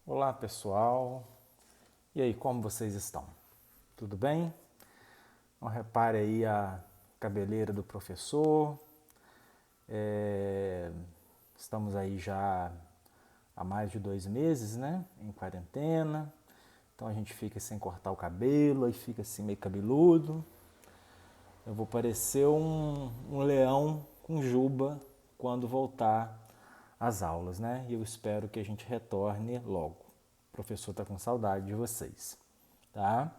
Olá pessoal, e aí, como vocês estão? Tudo bem? Então, repare aí a cabeleira do professor. É, Estamos aí já há mais de 2 meses, né? Em quarentena. Então a gente fica sem cortar o cabelo, aí fica assim meio cabeludo. Eu vou parecer um leão com juba quando voltar às aulas, né? E eu espero que a gente retorne logo. O professor está com saudade de vocês, tá?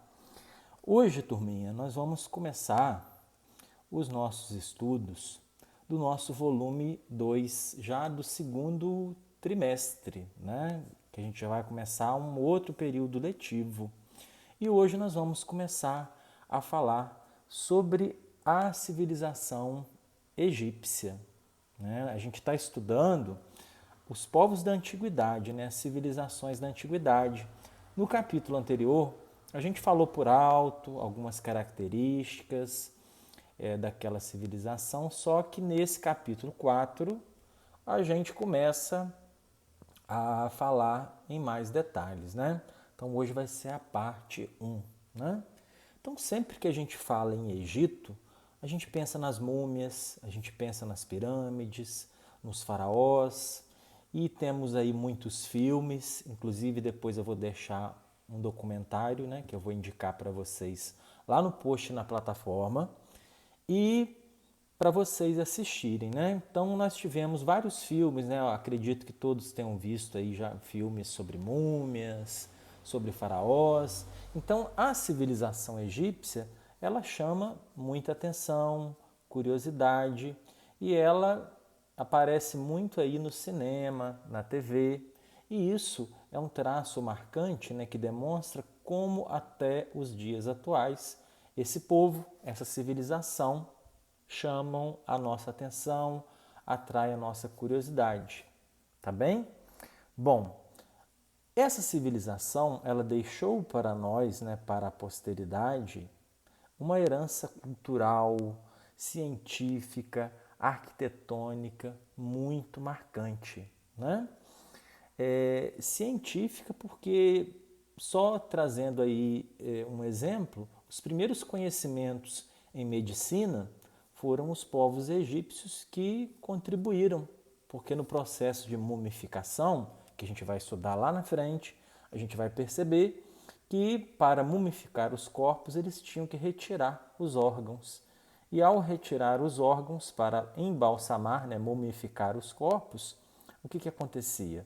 Hoje, turminha, nós vamos começar os nossos estudos do nosso volume 2, já do segundo trimestre, né? Que a gente já vai começar um outro período letivo. E hoje nós vamos começar a falar sobre a civilização egípcia, né? A gente está estudando os povos da antiguidade, né? As civilizações da antiguidade. No capítulo anterior, a gente falou por alto algumas características daquela civilização, só que nesse capítulo 4 a gente começa a falar em mais detalhes, né? Então hoje vai ser a parte 1, né? Então sempre que a gente fala em Egito, a gente pensa nas múmias, a gente pensa nas pirâmides, nos faraós, e temos aí muitos filmes, inclusive depois eu vou deixar um documentário, né, que eu vou indicar para vocês lá no post na plataforma e para vocês assistirem, né? Então nós tivemos vários filmes, né? Eu acredito que todos tenham visto aí já filmes sobre múmias, sobre faraós. Então a civilização egípcia, ela chama muita atenção, curiosidade e ela aparece muito aí no cinema, na TV, e isso é um traço marcante, né, que demonstra como até os dias atuais esse povo, essa civilização chamam a nossa atenção, atraem a nossa curiosidade, tá bem? Bom, essa civilização, ela deixou para nós, né, para a posteridade, uma herança cultural, científica, arquitetônica muito marcante, né? Científica porque, só trazendo aí um exemplo, os primeiros conhecimentos em medicina foram os povos egípcios que contribuíram, porque no processo de mumificação, que a gente vai estudar lá na frente, a gente vai perceber que para mumificar os corpos eles tinham que retirar os órgãos. E ao retirar os órgãos para embalsamar, né, mumificar os corpos, o que acontecia?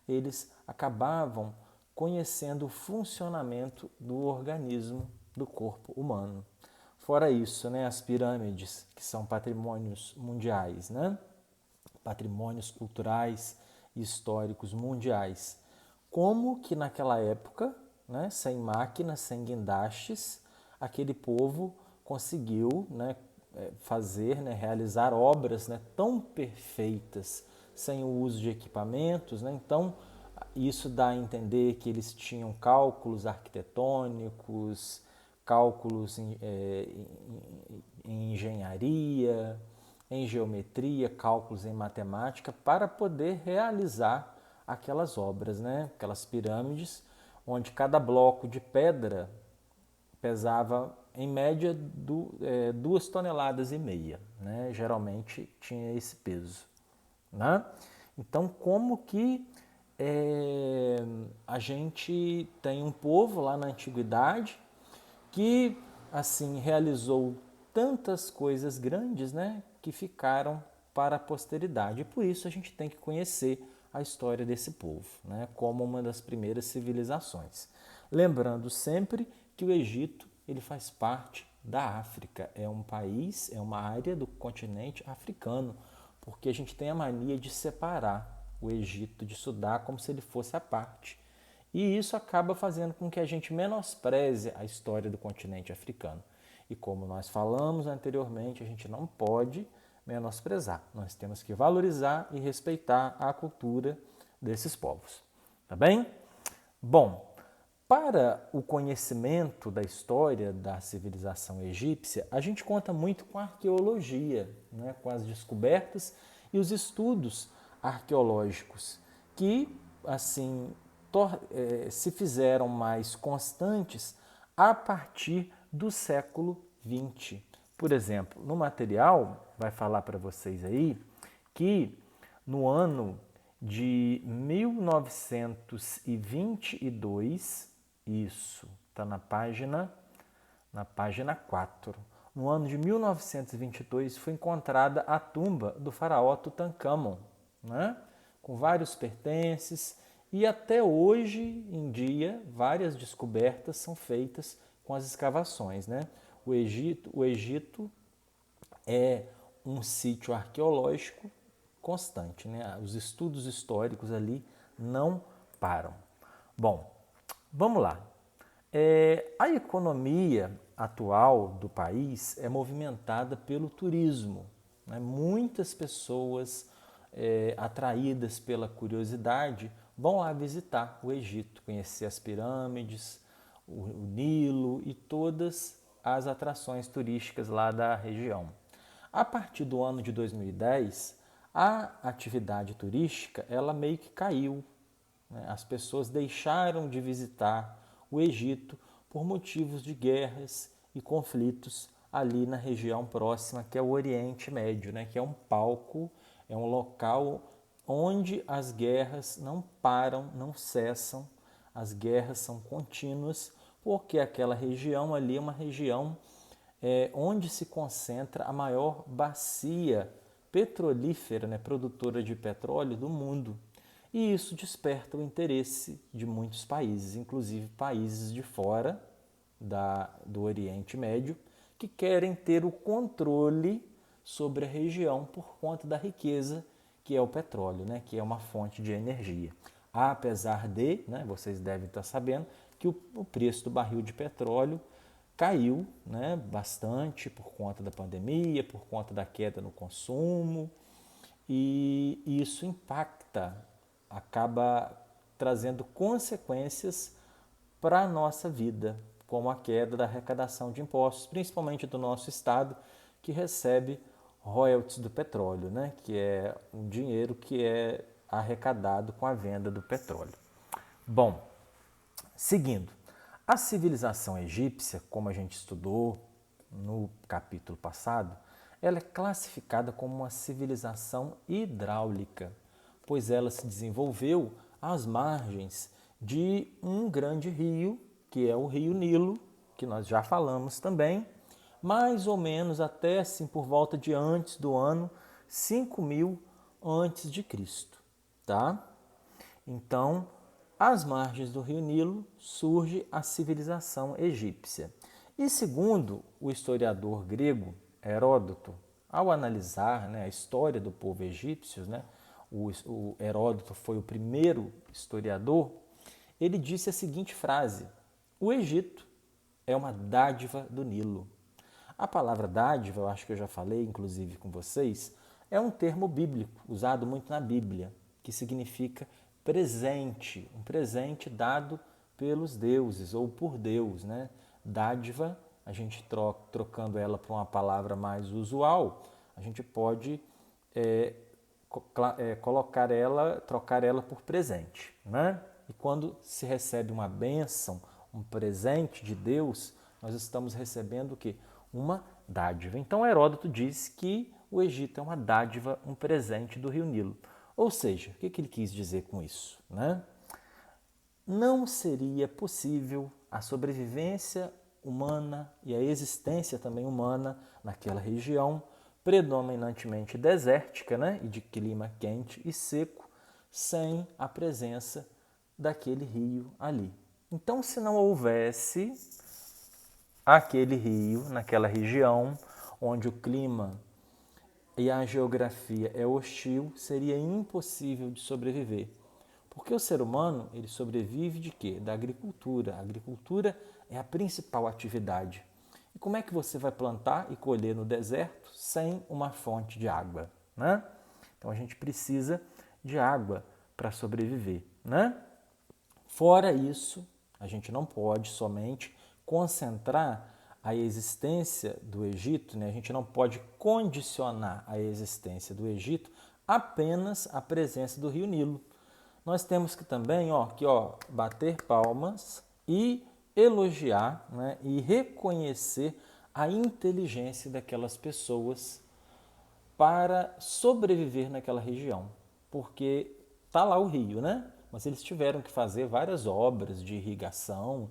Eles acabavam conhecendo o funcionamento do organismo do corpo humano. Fora isso, né, as pirâmides, que são patrimônios mundiais, né? Patrimônios culturais e históricos mundiais. Como que naquela época, né, sem máquinas, sem guindastes, aquele povo conseguiu, né, fazer, né, realizar obras, né, tão perfeitas, sem o uso de equipamentos, né? Então, isso dá a entender que eles tinham cálculos arquitetônicos, cálculos em engenharia, em geometria, cálculos em matemática, para poder realizar aquelas obras, né? Aquelas pirâmides, onde cada bloco de pedra pesava em média 2,5 toneladas, né? Geralmente tinha esse peso, né? Então, como que a gente tem um povo lá na antiguidade que assim realizou tantas coisas grandes, né, que ficaram para a posteridade. E por isso a gente tem que conhecer a história desse povo, né, como uma das primeiras civilizações. Lembrando sempre que o Egito ele faz parte da África, é um país, é uma área do continente africano, porque a gente tem a mania de separar o Egito, de estudar como se ele fosse a parte. E isso acaba fazendo com que a gente menospreze a história do continente africano. E como nós falamos anteriormente, a gente não pode menosprezar. Nós temos que valorizar e respeitar a cultura desses povos. Tá bem? Bom, para o conhecimento da história da civilização egípcia, a gente conta muito com a arqueologia, né, com as descobertas e os estudos arqueológicos, que assim se fizeram mais constantes a partir do século XX. Por exemplo, no material, vai falar para vocês aí que no ano de 1922, isso está na página 4, no ano de 1922 foi encontrada a tumba do faraó Tutancâmon, né? Com vários pertences, e até hoje em dia várias descobertas são feitas com as escavações, né? O Egito é um sítio arqueológico constante, né? Os estudos históricos ali não param. Bom, vamos lá. A economia atual do país é movimentada pelo turismo, né? Muitas pessoas atraídas pela curiosidade vão lá visitar o Egito, conhecer as pirâmides, o Nilo e todas as atrações turísticas lá da região. A partir do ano de 2010, a atividade turística ela meio que caiu, né? As pessoas deixaram de visitar o Egito por motivos de guerras e conflitos ali na região próxima, que é o Oriente Médio, né? Que é um palco, é um local onde as guerras não param, não cessam, as guerras são contínuas, porque aquela região ali é uma região onde se concentra a maior bacia petrolífera, né, produtora de petróleo do mundo. E isso desperta o interesse de muitos países, inclusive países de fora do Oriente Médio, que querem ter o controle sobre a região por conta da riqueza que é o petróleo, né, que é uma fonte de energia. Apesar de, né, vocês devem estar sabendo, que o preço do barril de petróleo caiu, né, bastante por conta da pandemia, por conta da queda no consumo, e isso impacta, acaba trazendo consequências para a nossa vida, como a queda da arrecadação de impostos, principalmente do nosso estado, que recebe royalties do petróleo, né, que é um dinheiro que é arrecadado com a venda do petróleo. Bom, seguindo, a civilização egípcia, como a gente estudou no capítulo passado, ela é classificada como uma civilização hidráulica, pois ela se desenvolveu às margens de um grande rio, que é o Rio Nilo, que nós já falamos também, mais ou menos até assim por volta de antes do ano 5000 antes de Cristo, tá? Então, às margens do rio Nilo surge a civilização egípcia. E segundo o historiador grego Heródoto, ao analisar, né, a história do povo egípcio, né, o Heródoto foi o primeiro historiador, ele disse a seguinte frase: o Egito é uma dádiva do Nilo. A palavra dádiva, eu acho que eu já falei inclusive com vocês, é um termo bíblico, usado muito na Bíblia, que significa presente, um presente dado pelos deuses ou por Deus, né? Dádiva, a gente trocando ela para uma palavra mais usual, a gente pode trocar ela por presente, né? E quando se recebe uma bênção, um presente de Deus, nós estamos recebendo o quê? Uma dádiva. Então Heródoto diz que o Egito é uma dádiva, um presente do rio Nilo. Ou seja, o que ele quis dizer com isso, né? Não seria possível a sobrevivência humana e a existência também humana naquela região predominantemente desértica, né, e de clima quente e seco, sem a presença daquele rio ali. Então, se não houvesse aquele rio naquela região onde o clima e a geografia é hostil, seria impossível de sobreviver. Porque o ser humano, ele sobrevive de quê? Da agricultura. A agricultura é a principal atividade. E como é que você vai plantar e colher no deserto sem uma fonte de água, né? Então a gente precisa de água para sobreviver, né? Fora isso, a gente não pode somente concentrar a existência do Egito, né? A gente não pode condicionar a existência do Egito apenas à presença do rio Nilo. nós temos que também, bater palmas e elogiar, né, e reconhecer a inteligência daquelas pessoas para sobreviver naquela região, porque tá lá o rio, né? Mas eles tiveram que fazer várias obras de irrigação,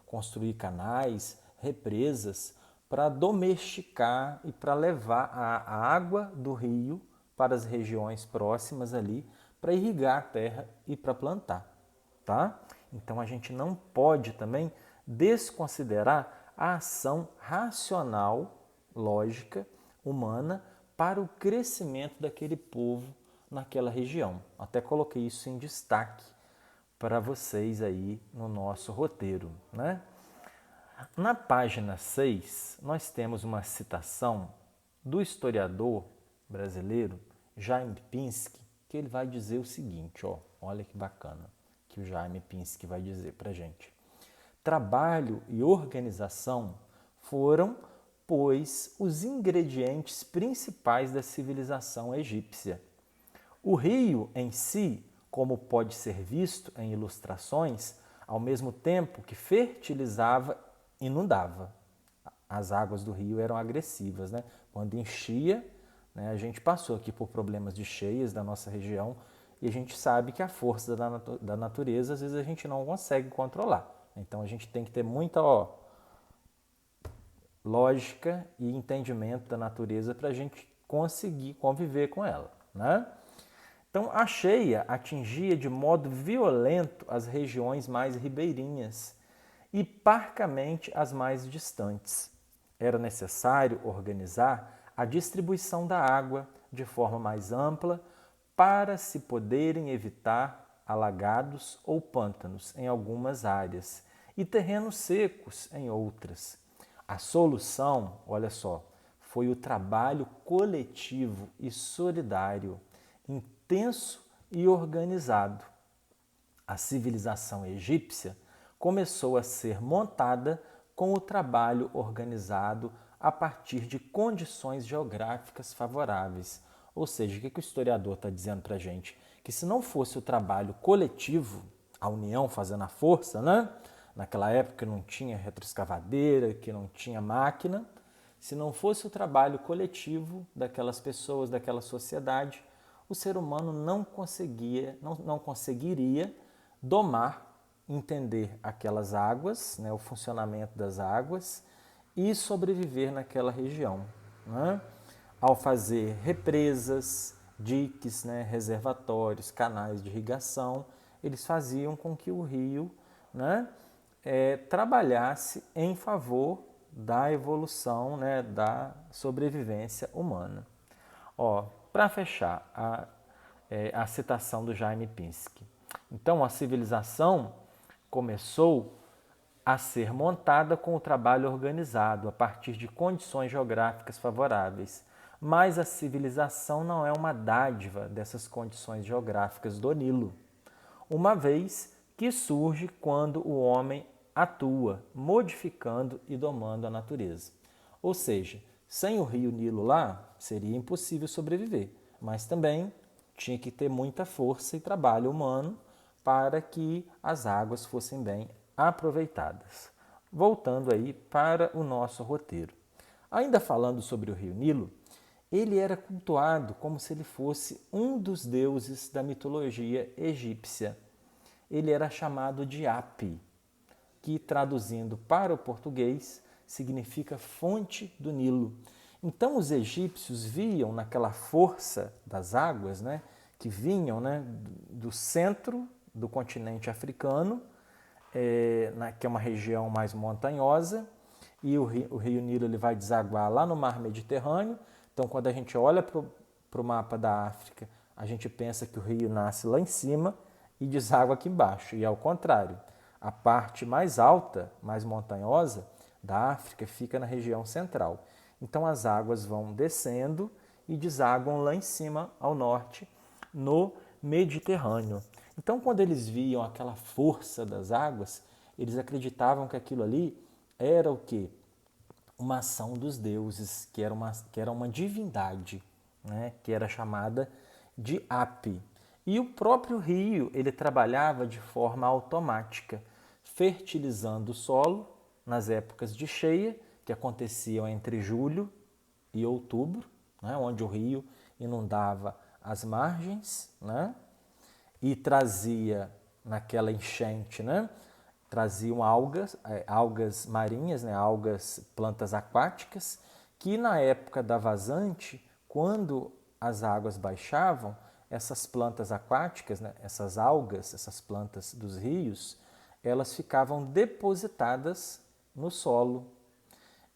construir canais, represas, para domesticar e para levar a água do rio para as regiões próximas ali, para irrigar a terra e para plantar, tá? Então a gente não pode também desconsiderar a ação racional, lógica, humana para o crescimento daquele povo naquela região. Até coloquei isso em destaque para vocês aí no nosso roteiro, né? Na página 6, nós temos uma citação do historiador brasileiro Jaime Pinsky, que ele vai dizer o seguinte, olha que bacana que o Jaime Pinsky vai dizer para a gente. Trabalho e organização foram, pois, os ingredientes principais da civilização egípcia. O rio em si, como pode ser visto em ilustrações, ao mesmo tempo que fertilizava, inundava. As águas do rio eram agressivas, né? Quando enchia, né, a gente passou aqui por problemas de cheias da nossa região e a gente sabe que a força da natureza, às vezes, a gente não consegue controlar. Então, a gente tem que ter muita lógica e entendimento da natureza para a gente conseguir conviver com ela, né? Então, a cheia atingia de modo violento as regiões mais ribeirinhas e parcamente as mais distantes. Era necessário organizar a distribuição da água de forma mais ampla para se poderem evitar alagados ou pântanos em algumas áreas e terrenos secos em outras. A solução, olha só, foi o trabalho coletivo e solidário, intenso e organizado. A civilização egípcia começou a ser montada com o trabalho organizado a partir de condições geográficas favoráveis. Ou seja, o que o historiador está dizendo para a gente? Que se não fosse o trabalho coletivo, a união fazendo a força, né? Naquela época não tinha retroescavadeira, que não tinha máquina. Se não fosse o trabalho coletivo daquelas pessoas, daquela sociedade, o ser humano não conseguiria domar, entender aquelas águas, né, o funcionamento das águas e sobreviver naquela região, né? Ao fazer represas, diques, né, reservatórios, canais de irrigação, eles faziam com que o rio, né, trabalhasse em favor da evolução, né, da sobrevivência humana. Para fechar a citação do Jaime Pinsky. Então, a civilização começou a ser montada com o trabalho organizado, a partir de condições geográficas favoráveis. Mas a civilização não é uma dádiva dessas condições geográficas do Nilo, uma vez que surge quando o homem atua, modificando e domando a natureza. Ou seja, sem o rio Nilo lá, seria impossível sobreviver, mas também tinha que ter muita força e trabalho humano para que as águas fossem bem aproveitadas. Voltando aí para o nosso roteiro. Ainda falando sobre o rio Nilo, ele era cultuado como se ele fosse um dos deuses da mitologia egípcia. Ele era chamado de Api, que traduzindo para o português significa fonte do Nilo. Então os egípcios viam naquela força das águas, né, que vinham, né, do centro do continente africano, que é uma região mais montanhosa, e o rio Nilo ele vai desaguar lá no mar Mediterrâneo. Então, quando a gente olha para o mapa da África, a gente pensa que o rio nasce lá em cima e deságua aqui embaixo. E ao contrário, a parte mais alta, mais montanhosa da África fica na região central. Então, as águas vão descendo e desaguam lá em cima, ao norte, no Mediterrâneo. Então, quando eles viam aquela força das águas, eles acreditavam que aquilo ali era o quê? Uma ação dos deuses, que era uma divindade, né? Que era chamada de Api. E o próprio rio, ele trabalhava de forma automática, fertilizando o solo nas épocas de cheia, que aconteciam entre julho e outubro, né, onde o rio inundava as margens, né, e trazia naquela enchente, né, traziam algas marinhas, né, algas, plantas aquáticas, que na época da vazante, quando as águas baixavam, essas plantas aquáticas, né, essas algas, essas plantas dos rios, elas ficavam depositadas no solo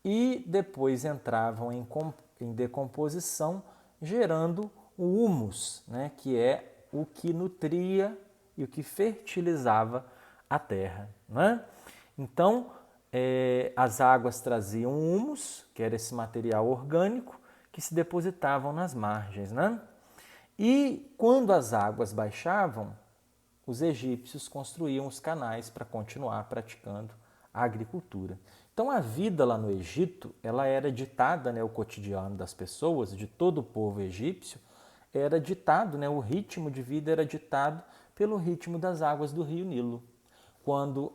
e depois entravam em decomposição, gerando o humus, né, que é o que nutria e o que fertilizava a terra. Né? Então, as águas traziam humus, que era esse material orgânico, que se depositavam nas margens. Né? E quando as águas baixavam, os egípcios construíam os canais para continuar praticando a agricultura. Então a vida lá no Egito, ela era ditada, né, o cotidiano das pessoas, de todo o povo egípcio, era ditado, né, o ritmo de vida era ditado pelo ritmo das águas do rio Nilo. Quando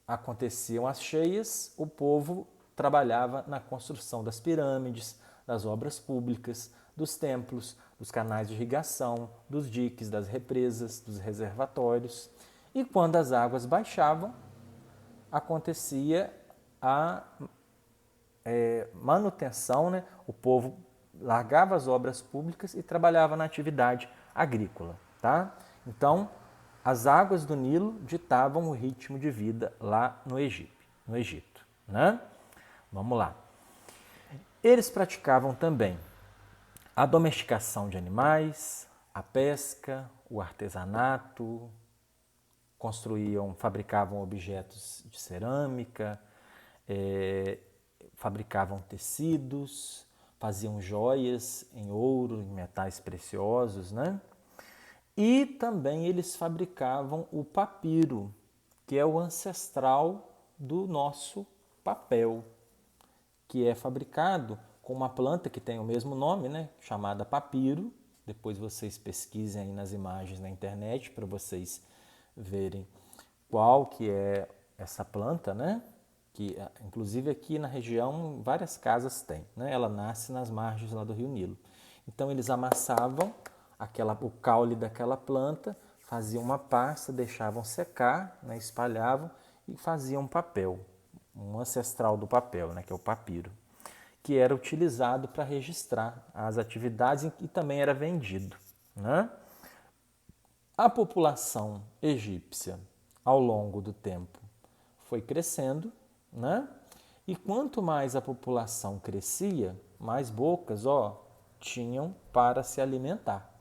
aconteciam as cheias, o povo trabalhava na construção das pirâmides, das obras públicas, dos templos, dos canais de irrigação, dos diques, das represas, dos reservatórios. E quando as águas baixavam, acontecia a manutenção, né? O povo largava as obras públicas e trabalhava na atividade agrícola. Tá? Então, as águas do Nilo ditavam o ritmo de vida lá no Egito. Né? Vamos lá. Eles praticavam também a domesticação de animais, a pesca, o artesanato, fabricavam objetos de cerâmica, fabricavam tecidos, faziam joias em ouro, em metais preciosos, né? E também eles fabricavam o papiro, que é o ancestral do nosso papel, que é fabricado com uma planta que tem o mesmo nome, né, chamada papiro. Depois vocês pesquisem aí nas imagens na internet para vocês verem qual que é essa planta, né? Que inclusive aqui na região várias casas têm, né? Ela nasce nas margens lá do Rio Nilo. Então eles amassavam o caule daquela planta, faziam uma pasta, deixavam secar, né? Espalhavam e faziam papel, um ancestral do papel, né? Que é o papiro, que era utilizado para registrar as atividades e também era vendido. Né? A população egípcia, ao longo do tempo, foi crescendo, né? E quanto mais a população crescia, mais bocas, tinham para se alimentar,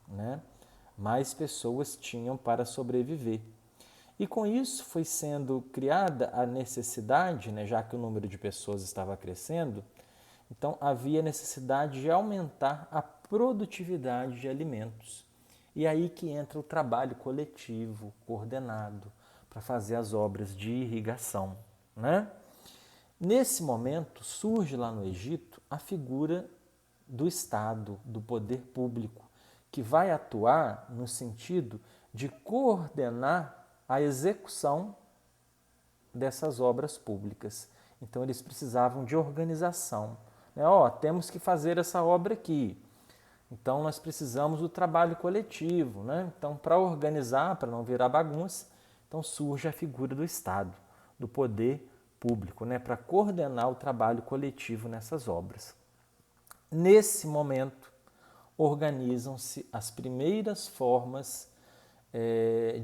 né? Mais pessoas tinham para sobreviver. E com isso foi sendo criada a necessidade, né, já que o número de pessoas estava crescendo, então havia necessidade de aumentar a produtividade de alimentos. E aí que entra o trabalho coletivo, coordenado, para fazer as obras de irrigação. Né? Nesse momento surge lá no Egito a figura do Estado, do poder público, que vai atuar no sentido de coordenar a execução dessas obras públicas. Então eles precisavam de organização. Temos que fazer essa obra aqui. Então nós precisamos do trabalho coletivo. Né? Então, para organizar, para não virar bagunça, então surge a figura do Estado, do poder público, né? Para coordenar o trabalho coletivo nessas obras. Nesse momento, organizam-se as primeiras formas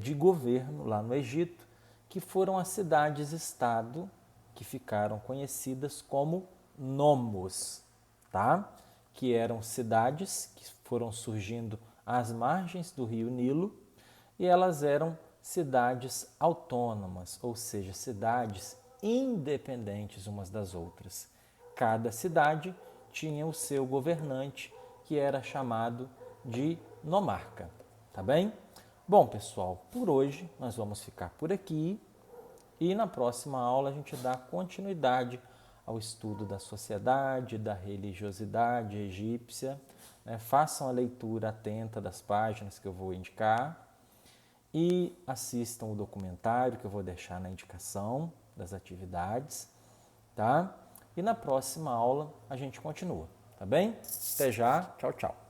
de governo lá no Egito, que foram as cidades-estado, que ficaram conhecidas como nomos, tá? Que eram cidades que foram surgindo às margens do rio Nilo e elas eram cidades autônomas, ou seja, cidades independentes umas das outras. Cada cidade tinha o seu governante, que era chamado de nomarca, tá bem? Bom, pessoal, por hoje nós vamos ficar por aqui e na próxima aula a gente dá continuidade ao estudo da sociedade, da religiosidade egípcia, né? Façam a leitura atenta das páginas que eu vou indicar e assistam o documentário que eu vou deixar na indicação das atividades, tá? E na próxima aula a gente continua, tá bem? Até já, tchau, tchau.